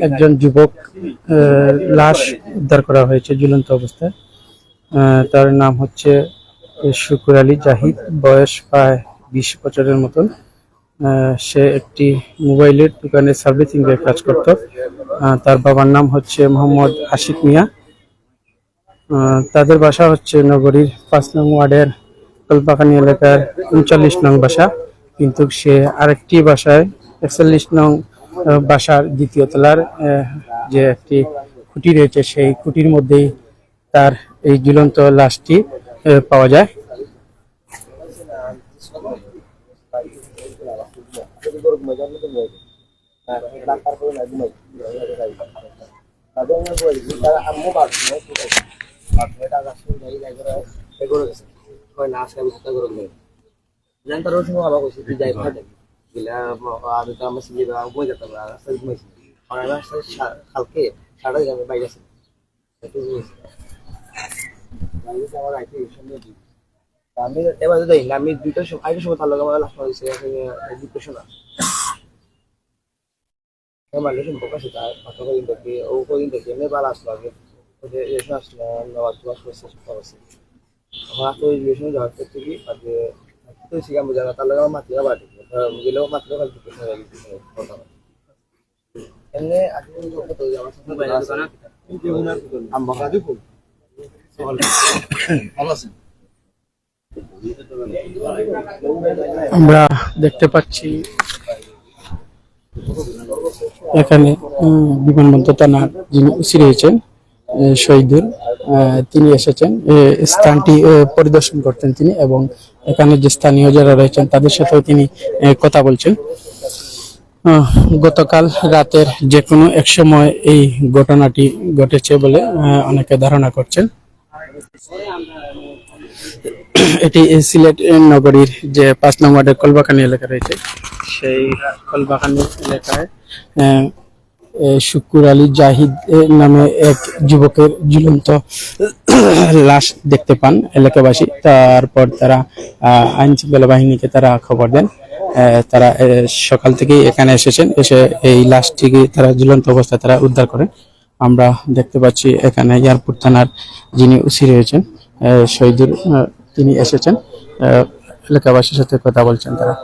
একজন যুবক লাশ উদ্ধার করা হয়েছে ঝুলন্ত অবস্থায়। তার নাম হচ্ছে শুকুর আলী জাহিদ, বয়স প্রায় 20 বছরের মতন। সে একটি মোবাইলের দোকানে সার্ভিসিং এর কাজ করত। তার বাবার নাম হচ্ছে মোহাম্মদ আশিক মিয়া। তাদের বাসা হচ্ছে নগরীর 5 নং ওয়ার্ডের কলবাগানি এলাকার 39 নং বাসা, কিন্তু সে আরেকটি বাসায় 41 নং বাসার দ্বিতীয় তলার যে একটি খুঁটি রয়েছে, সেই খুঁটির মধ্যেই তার এই ঝুলন্ত লাশটি পাওয়া যায়। আমি এবার দেখি না, আমি দুইটার সময় আগে সময় তার লগে আমার লাস্ট হয়েছে ডিপ্রেশন আমার সম্পর্ক আছে। তার কথা কদিন দেখি ও কদিন দেখি এমনি ভালো আসলো আগে রিলেশন আসলো নেওয়ার দু মাস করছে সব আছে। আমার আসলে রিলেশন যাওয়ার ক্ষেত্রে কি আগে আমি জানা তার লগে আমার মাতৃকা বাড়ি গেলেও মাতৃকা বাড়ি ডিপ্রেশন হয়ে গেছে কথা এমনি আগে কত আমার সাথে আমরা দেখতে পাচ্ছি এখানে বিমানবন্দর থানার যিনি ওসি রয়েছেন শহীদুল, তিনি এসেছেন স্থানটি পরিদর্শন করতেন তিনি, এবং এখানে যে স্থানীয় যারা রয়েছেন তাদের সাথেও তিনি কথা বলছেন। গতকাল রাতের যে কোনো এক সময় এই ঘটনাটি ঘটেছে বলে অনেকে ধারণা করছেন। এটি সিলেট নগরীর যে 5 নং ওয়ার্ডের কলবাগানি এলাকা রয়েছে, সেই কলবাগানি এলাকায় শুকুর আলী জাহিদ নামে এক যুবকের ঝুলন্ত লাশ দেখতে পান এলাকাবাসী। তারপর তারা আইন শৃঙ্খলা বাহিনীকে তারা খবর দেন। তারা সকাল থেকেই এখানে এসেছেন, এসে এই লাশটিকে তারা ঝুলন্ত অবস্থায় তারা উদ্ধার করেন। আমরা দেখতে পাচ্ছি এখানে এয়ারপোর্ট থানার যিনি ওসি রয়েছেন শহীদুল, তিনি এসেছেন, এলাকাবাসীর সাথে কথা বলছেন তারা।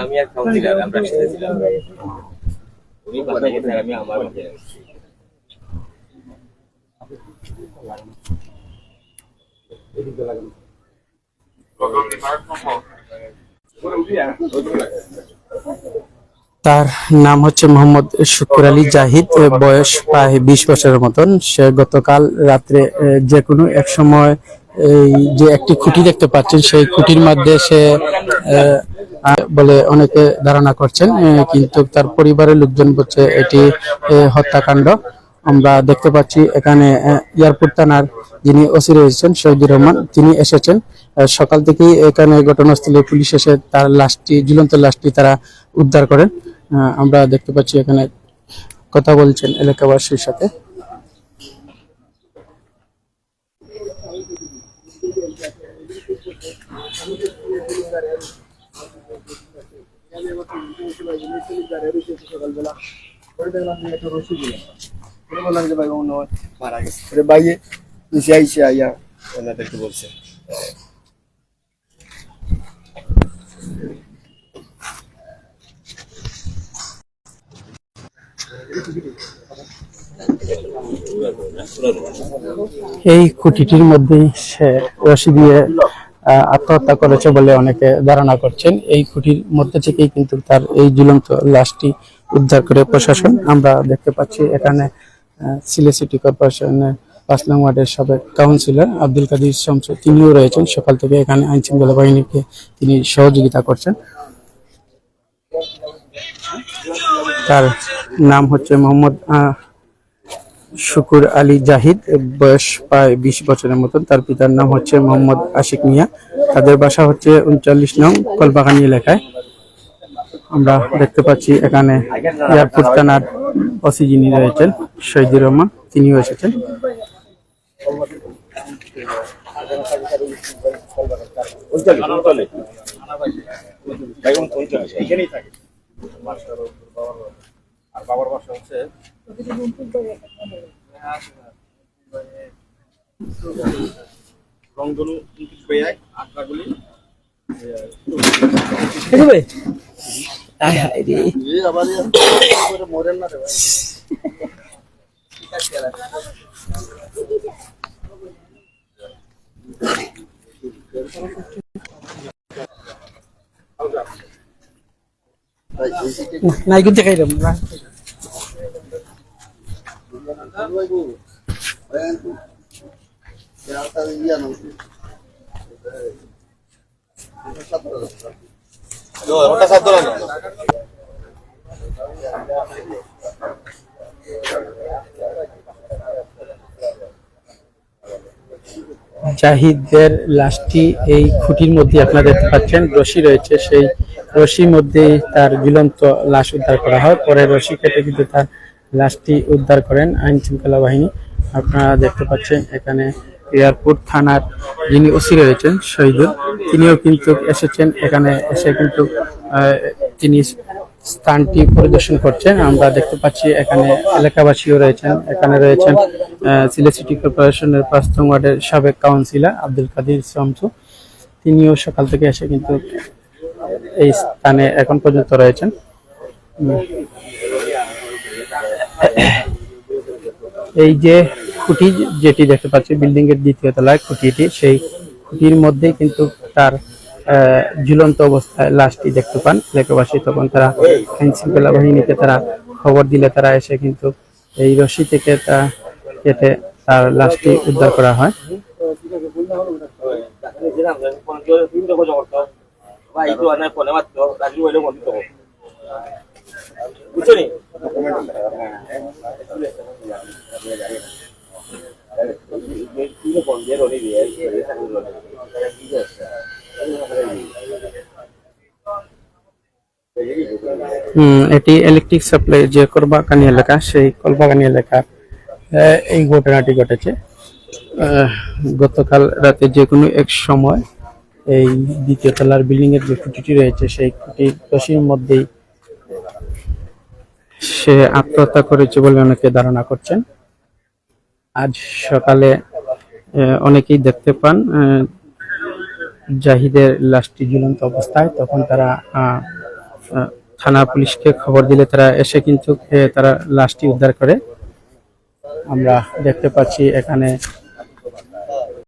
আমি এক কাউন্সিলর, আমরা একসাথে ছিলাম। উনি কথা বলছেন, আমি আমার তার নাম হচ্ছে মোহাম্মদ শুকুর আলী জাহিদ, বয়স প্রায় 20 বছরের মতন। সে গতকাল রাত্রে যে কোনো এক সময় এই যে একটি খুঁটি দেখতে পাচ্ছেন, সেই খুঁটির মধ্যে সে বলে অনেকে ধারণা করছেন, কিন্তু তার পরিবারের লোকজন বলছে এটি হত্যাকাণ্ড। আমরা দেখতে পাচ্ছি এখানে এয়ারপোর্ট থানার যিনি ওসি রয়েছেন শহীদুর রহমান, তিনি এসেছেন। সকাল থেকেই এখানে ঘটনাস্থলে পুলিশ এসে তার লাশটি, ঝুলন্ত লাশটি তারা উদ্ধার করেন। আমরা দেখতে পাচ্ছি এখানে কথা বলছেন এলাকাবাসীর সাথে। মারা গেছে বাইয়ে নিচে আইসে আইয়া ওনাদেরকে বলছে। এই খুঁটিটির মধ্যেই সে রশি দিয়ে আত্মহত্যা করেছে বলে অনেকে ধারণা করছেন। এই খুঁটির মধ্যে থেকেই কিন্তু তার এই ঝুলন্ত লাশটি উদ্ধার করে প্রশাসন। আমরা দেখতে পাচ্ছি এখানে সিলেট সিটি কর্পোরেশনের 5 নং ওয়ার্ডের সাবেক কাউন্সিলর আব্দুল কাদির শামসু, তিনিও রয়েছেন। সকাল থেকে এখানে আইন শৃঙ্খলা বাহিনীকে তিনি সহযোগিতা করছেন। তার নাম হচ্ছে মোহাম্মদ শুকুর আলী জাহিদ, বয়স প্রায় 20 বছরের মতন। তার পিতার নাম হচ্ছে মোহাম্মদ আশিক মিয়া। তাদের বাসা হচ্ছে 39 নং কলবাগানী এলাকায়। আমরা দেখতে পাচ্ছি এখানে এয়ারপোর্ট থানার ওসি যিনি রয়েছেন শহীদুর রহমান, তিনিও এসেছেন। আর বাবার বাসা হচ্ছে রংধনু আটরাগুলি মোরেন না রে ভাই। নাই কিন্তু খাইলাম না। জাহিদের লাশটি এই খুঁটির মধ্যে আপনারা দেখতে পাচ্ছেন, রশি রয়েছে, সেই রশির মধ্যে তার ঝুলন্ত লাশ উদ্ধার করা হয়। পরে রশি কেটে কিন্তু তার লাশটি উদ্ধার করেন আইন শৃঙ্খলা বাহিনী। আপনারা দেখতে পাচ্ছেন এখানে এয়ারপোর্ট থানার যিনি ওসি রয়েছেন শহীদুল, তিনিও কিন্তু এসেছেন। এখানে এসে কিন্তু তিনি স্থানটি পরিদর্শন করছেন। আমরা দেখতে পাচ্ছি এখানে এলাকাবাসীও রয়েছেন। এখানে রয়েছেন সিলেট সিটি কর্পোরেশনের 5 নং ওয়ার্ডের সাবেক কাউন্সিলর আব্দুল কাদির শামসু, তিনিও সকাল থেকে এসে কিন্তু এই স্থানে এখন পর্যন্ত রয়েছেন। এই যে খুঁটি যেটি দেখতে পাচ্ছি বিল্ডিং এর 2য় তলায় খুঁটিটি, সেই খুঁটির মধ্যে কিন্তু তার ঝুলন্ত অবস্থায় লাশটি দেখতে পান এলাকাবাসী। তখন তারা আইন শৃঙ্খলা বাহিনীকে তারা খবর দিলে তারা এসে কিন্তু এই রশি থেকে তা কেটে তার লাশটি উদ্ধার করা হয়। এটি ইলেকট্রিক সাপ্লাই যে কলবাগানী এলাকা, সেই কলবাগানী এলাকার এই ঘটনাটি ঘটেছে। গতকাল রাতে যে কোনো এক সময় এই 2য় তলার বিল্ডিং এর যে খুঁটিটি রয়েছে সেই খুঁটির রশির মধ্যেই সে আত্মহত্যা করেছে বলে অনেকে ধারণা করছেন। আজ সকালে অনেকেই দেখতে পান জাহিদের লাশটি ঝুলন্ত অবস্থায়। তখন তারা থানা পুলিশকে খবর দিলে তারা এসে কিন্তু তারা লাশটি উদ্ধার করে। আমরা দেখতে পাচ্ছি এখানে